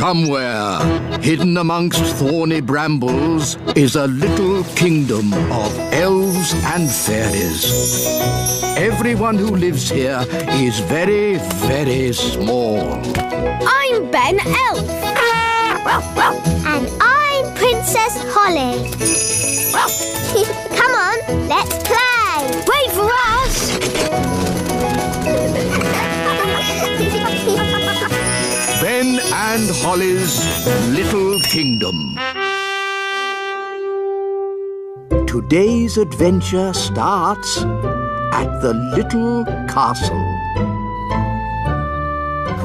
Somewhere, hidden amongst thorny brambles, is a little kingdom of elves and fairies. Everyone who lives here is very, very small. I'm Ben Elf. And I'm Princess Holly. Come on, let's play. Wait for us. Ben and Holly's Little Kingdom. Today's adventure starts at the little castle.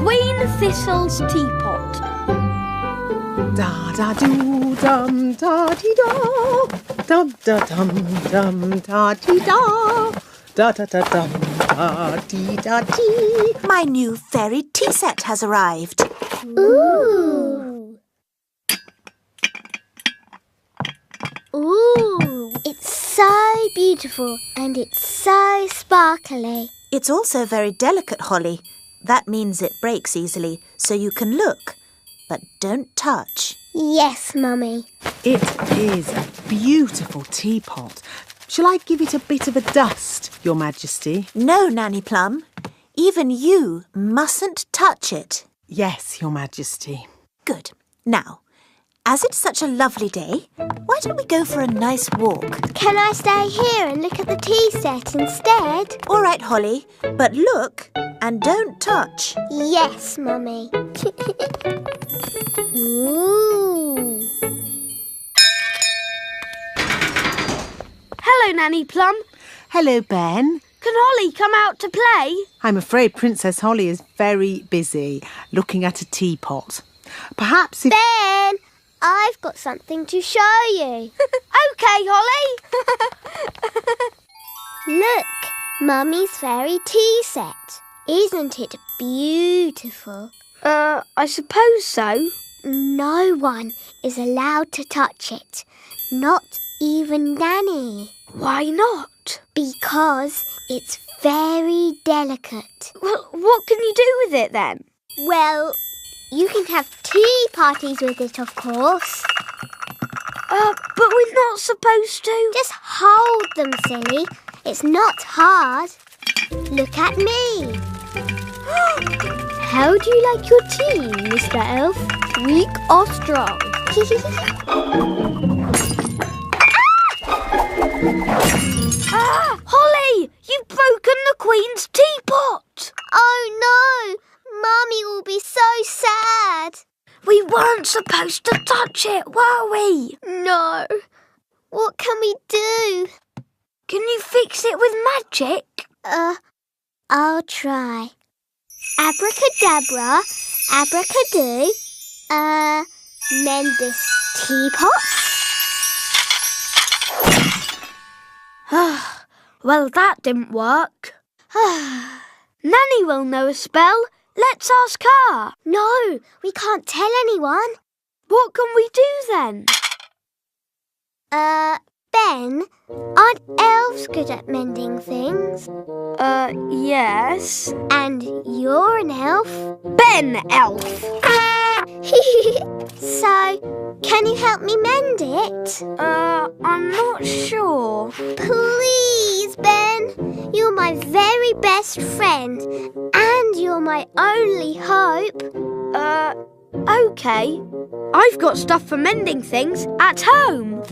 Queen Thistle's Teapot. Da da doo dum da dee da, dum da dum dum da dee da, da da da dum da dee da dee. My new fairy tea set has arrived. Ooh. Ooh. It's so beautiful and it's so sparkly. It's also very delicate, Holly. That means it breaks easily, so you can look, but don't touch. Yes, Mummy. It is a beautiful teapot. Shall I give it a bit of a dust, Your Majesty? No, Nanny Plum. Even you mustn't touch it. Yes, Your Majesty. Good. Now, as it's such a lovely day, why don't we go for a nice walk? Can I stay here and look at the tea set instead? All right, Holly, but look and don't touch. Yes, Mummy. Ooh. Hello, Nanny Plum. Hello, Ben. Can Holly come out to play? I'm afraid Princess Holly is very busy looking at a teapot. Perhaps if... Ben, I've got something to show you. OK, Holly. Look, Mummy's fairy tea set. Isn't it beautiful? I suppose so. No one is allowed to touch it. Not even Nanny. Why not? Because it's very delicate. Well, what can you do with it then? Well, you can have tea parties with it, of course. But we're not supposed to. Just hold them, silly. It's not hard. Look at me. How do you like your tea, Mr. Elf? Weak or strong? Holly, you've broken the Queen's teapot. Oh, no. Mummy will be so sad. We weren't supposed to touch it, were we? No. What can we do? Can you fix it with magic? I'll try. Abracadabra, abracadoo. Mend this teapot. Well, that didn't work. Nanny will know a spell. Let's ask her. No, we can't tell anyone. What can we do then? Ben, aren't elves good at mending things? Yes. And you're an elf? Ben Elf. So, can you help me mend it? I'm not sure. Please, Ben. You're my very best friend. And you're my only hope. OK. I've got stuff for mending things at home.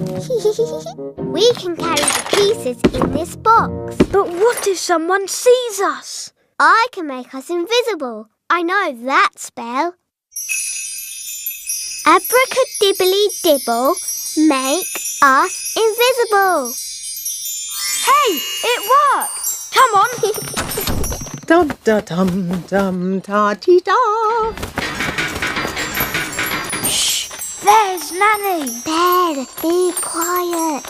We can carry the pieces in this box. But what if someone sees us? I can make us invisible. I know that spell. Abracadibbly-dibble, make us invisible. Hey, it worked! Come on. Dum da dum dum da dee da. Shh! There's Nanny. Ben, be quiet.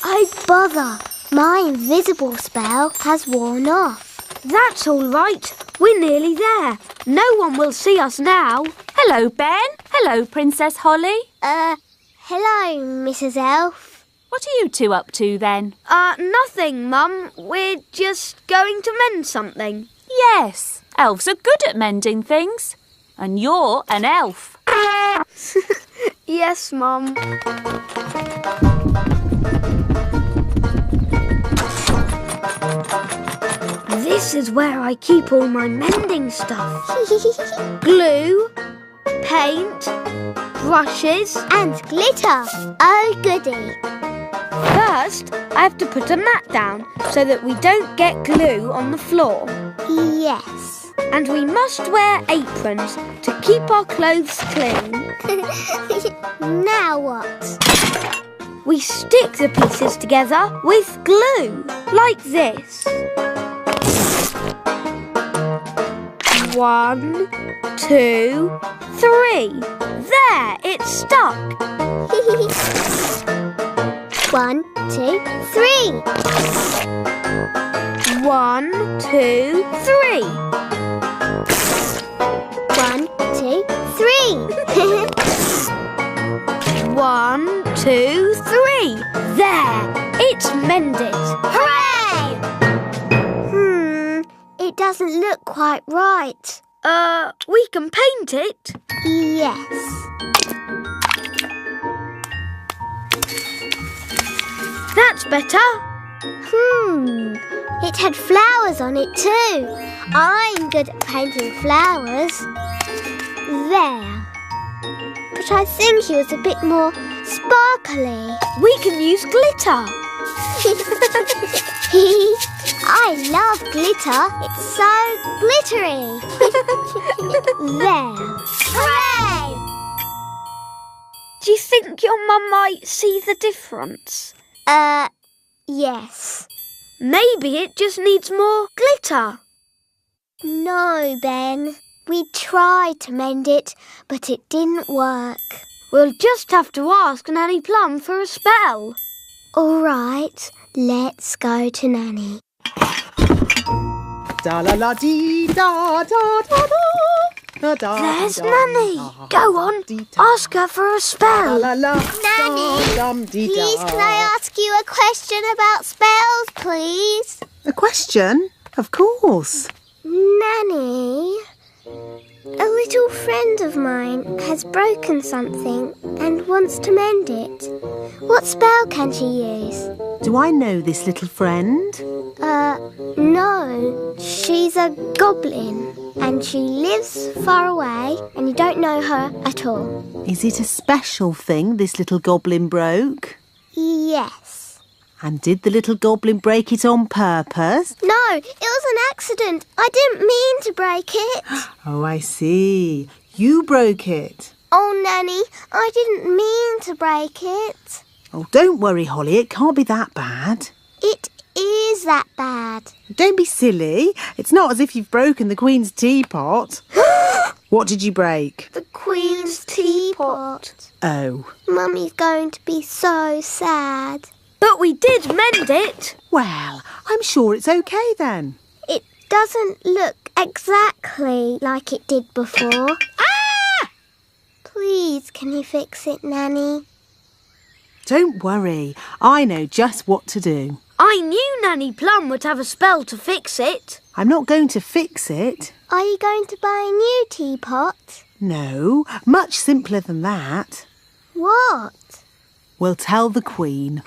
Oh, bother. My invisible spell has worn off. That's all right. We're nearly there. No one will see us now. Hello, Ben. Hello, Princess Holly. Hello, Mrs. Elf. What are you two up to then? Nothing, Mum. We're just going to mend something. Yes, elves are good at mending things. And you're an elf. Yes, Mum. This is where I keep all my mending stuff. Glue, paint, brushes. And glitter. Oh, goody. First, I have to put a mat down so that we don't get glue on the floor. Yes. And we must wear aprons to keep our clothes clean. Now what? We stick the pieces together with glue, like this. 1, 2, 3. There, it's stuck. 1, 2, 3. 1, 2, 3. 1, 2, 3. 1, 2, 3. There, it's mended. Hooray! It doesn't look quite right. We can paint it. Yes. That's better. It had flowers on it too. I'm good at painting flowers. There. But I think it was a bit more sparkly. We can use glitter. I love glitter. It's so glittery. There. Hooray! Do you think your mum might see the difference? Yes. Maybe it just needs more glitter. No, Ben. We tried to mend it, but it didn't work. We'll just have to ask Nanny Plum for a spell. All right, let's go to Nanny. There's Nanny. Go on, ask her for a spell. Nanny, please can I ask you a question about spells, please? A question? Of course. Nanny, a little friend of mine has broken something and wants to mend it. What spell can she use? Do I know this little friend? No. She's a goblin and she lives far away and you don't know her at all. Is it a special thing this little goblin broke? Yes. And did the little goblin break it on purpose? No, it was an accident. I didn't mean to break it. Oh, I see. You broke it. Oh, Nanny, I didn't mean to break it. Oh, don't worry, Holly. It can't be that bad. It is that bad. Don't be silly. It's not as if you've broken the Queen's teapot. What did you break? The Queen's teapot. Oh. Mummy's going to be so sad. But we did mend it. Well, I'm sure it's okay then. It doesn't look exactly like it did before. Ah! Please, can you fix it, Nanny? Don't worry. I know just what to do. I knew Nanny Plum would have a spell to fix it. I'm not going to fix it. Are you going to buy a new teapot? No, much simpler than that. What? We'll tell the Queen.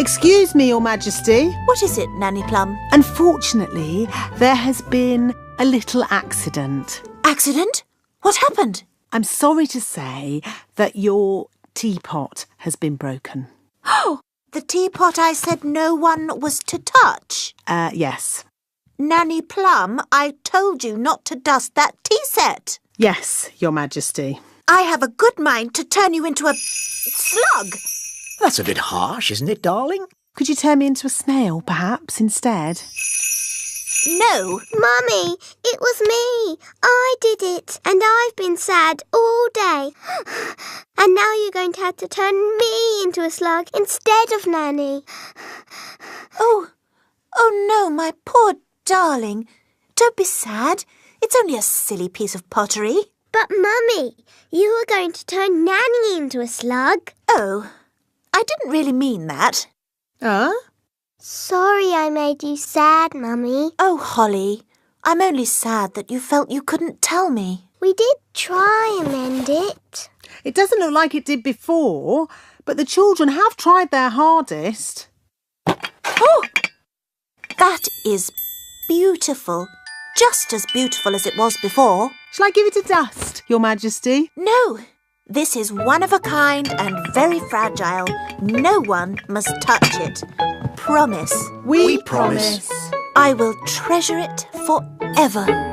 Excuse me, Your Majesty. What is it, Nanny Plum? Unfortunately, there has been a little accident. Accident? What happened? I'm sorry to say that your teapot has been broken. Oh, the teapot I said no one was to touch. Yes. Nanny Plum, I told you not to dust that tea set. Yes, Your Majesty. I have a good mind to turn you into a slug. That's a bit harsh, isn't it, darling? Could you turn me into a snail, perhaps, instead? No. Mummy, it was me. I did it. And I've been sad all day. And now you're going to have to turn me into a slug instead of Nanny. Oh no, my poor darling. Don't be sad. It's only a silly piece of pottery. But, Mummy, you were going to turn Nanny into a slug. Oh, I didn't really mean that. Huh? Sorry I made you sad, Mummy. Oh, Holly, I'm only sad that you felt you couldn't tell me. We did try and mend it. It doesn't look like it did before, but the children have tried their hardest. Oh! That is beautiful. Just as beautiful as it was before. Shall I give it a dust, Your Majesty? No, this is one of a kind and very fragile. No one must touch it. Promise. We promise. I will treasure it forever.